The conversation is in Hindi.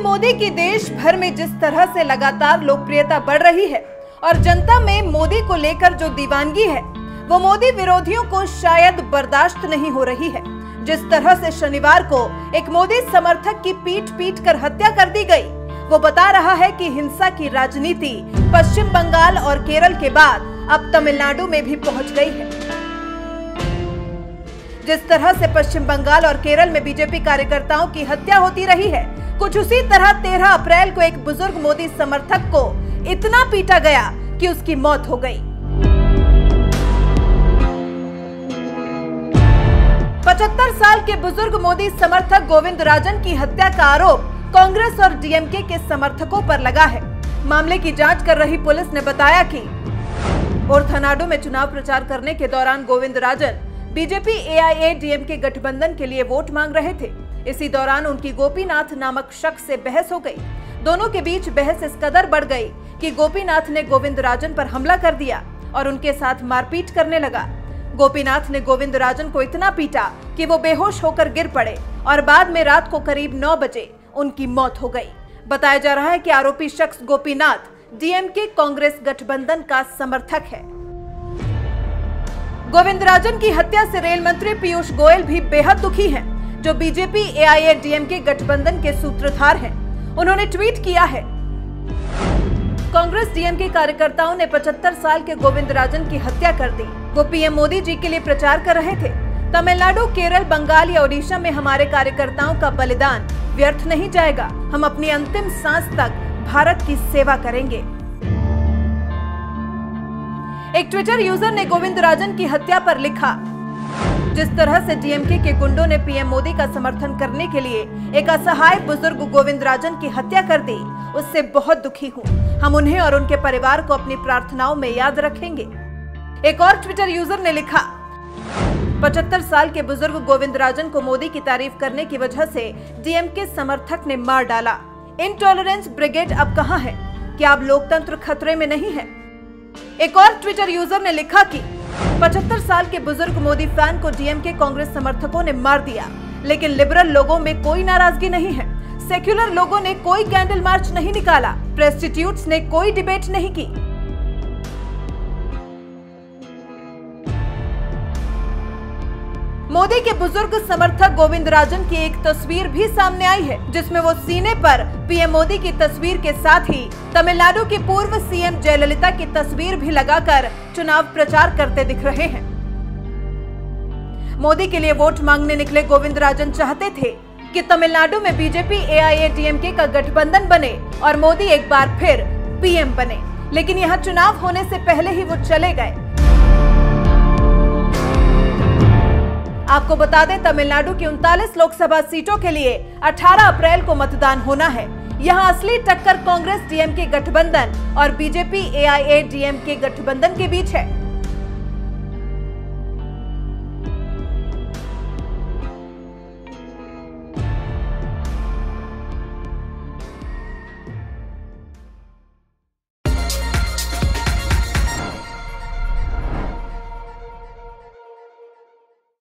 मोदी की देश भर में जिस तरह से लगातार लोकप्रियता बढ़ रही है और जनता में मोदी को लेकर जो दीवानगी है, वो मोदी विरोधियों को शायद बर्दाश्त नहीं हो रही है। जिस तरह से शनिवार को एक मोदी समर्थक की पीट कर हत्या कर दी गई, वो बता रहा है कि हिंसा की राजनीति पश्चिम बंगाल और केरल के बाद अब तमिलनाडु में भी पहुंच गई है। जिस तरह से पश्चिम बंगाल और केरल में बीजेपी कार्यकर्ताओं की हत्या होती रही है, कुछ उसी तरह 13 अप्रैल को एक बुजुर्ग मोदी समर्थक को इतना पीटा गया कि उसकी मौत हो गई। 75 साल के बुजुर्ग मोदी समर्थक गोविंदराजन की हत्या का आरोप कांग्रेस और डीएमके के समर्थकों पर लगा है। मामले की जांच कर रही पुलिस ने बताया कि ओर्थनाडु में चुनाव प्रचार करने के दौरान गोविंदराजन बीजेपी एआईएडीएमके गठबंधन के लिए वोट मांग रहे थे। इसी दौरान उनकी गोपीनाथ नामक शख्स से बहस हो गई। दोनों के बीच बहस इस कदर बढ़ गई कि गोपीनाथ ने गोविंदराजन पर हमला कर दिया और उनके साथ मारपीट करने लगा। गोपीनाथ ने गोविंदराजन को इतना पीटा कि वो बेहोश होकर गिर पड़े और बाद में रात को करीब 9 बजे उनकी मौत हो गई। बताया जा रहा है कि आरोपी शख्स गोपीनाथ डीएमके कांग्रेस गठबंधन का समर्थक है। गोविंदराजन की हत्या से रेल मंत्री पीयूष गोयल भी बेहद दुखी हैं, जो बीजेपी एआईएडीएमके गठबंधन के सूत्रधार हैं। उन्होंने ट्वीट किया है, कांग्रेस डीएमके कार्यकर्ताओं ने 75 साल के गोविंदराजन की हत्या कर दी। वो पीएम मोदी जी के लिए प्रचार कर रहे थे। तमिलनाडु, केरल, बंगाल या ओडिशा में हमारे कार्यकर्ताओं का बलिदान व्यर्थ नहीं जाएगा। हम अपनी अंतिम सांस तक भारत की सेवा करेंगे। एक ट्विटर यूजर ने गोविंदराजन की हत्या पर लिखा, जिस तरह से डीएमके के गुंडों ने पीएम मोदी का समर्थन करने के लिए एक असहाय बुजुर्ग गोविंदराजन की हत्या कर दी, उससे बहुत दुखी हूँ। हम उन्हें और उनके परिवार को अपनी प्रार्थनाओं में याद रखेंगे। एक और ट्विटर यूजर ने लिखा, 75 साल के बुजुर्ग गोविंदराजन को मोदी की तारीफ करने की वजह से डीएमके समर्थक ने मार डाला। इनटॉलरेंस ब्रिगेड अब कहां है? क्या अब लोकतंत्र खतरे में नहीं है? एक और ट्विटर यूजर ने लिखा कि 75 साल के बुजुर्ग मोदी फैन को डीएमके कांग्रेस समर्थकों ने मार दिया, लेकिन लिबरल लोगों में कोई नाराजगी नहीं है। सेक्युलर लोगों ने कोई कैंडल मार्च नहीं निकाला। प्रेस्टिट्यूट्स ने कोई डिबेट नहीं की। मोदी के बुजुर्ग समर्थक गोविंदराजन की एक तस्वीर भी सामने आई है, जिसमें वो सीने पर पीएम मोदी की तस्वीर के साथ ही तमिलनाडु की पूर्व सीएम जयललिता की तस्वीर भी लगाकर चुनाव प्रचार करते दिख रहे हैं। मोदी के लिए वोट मांगने निकले गोविंदराजन चाहते थे कि तमिलनाडु में बीजेपी एआईएडीएमके का गठबंधन बने और मोदी एक बार फिर पीएम बने, लेकिन यहाँ चुनाव होने से पहले ही वो चले गए। आपको बता दें, तमिलनाडु की 39 लोकसभा सीटों के लिए 18 अप्रैल को मतदान होना है। यहाँ असली टक्कर कांग्रेस डीएमके गठबंधन और बीजेपी एआईएडीएमके गठबंधन के बीच है।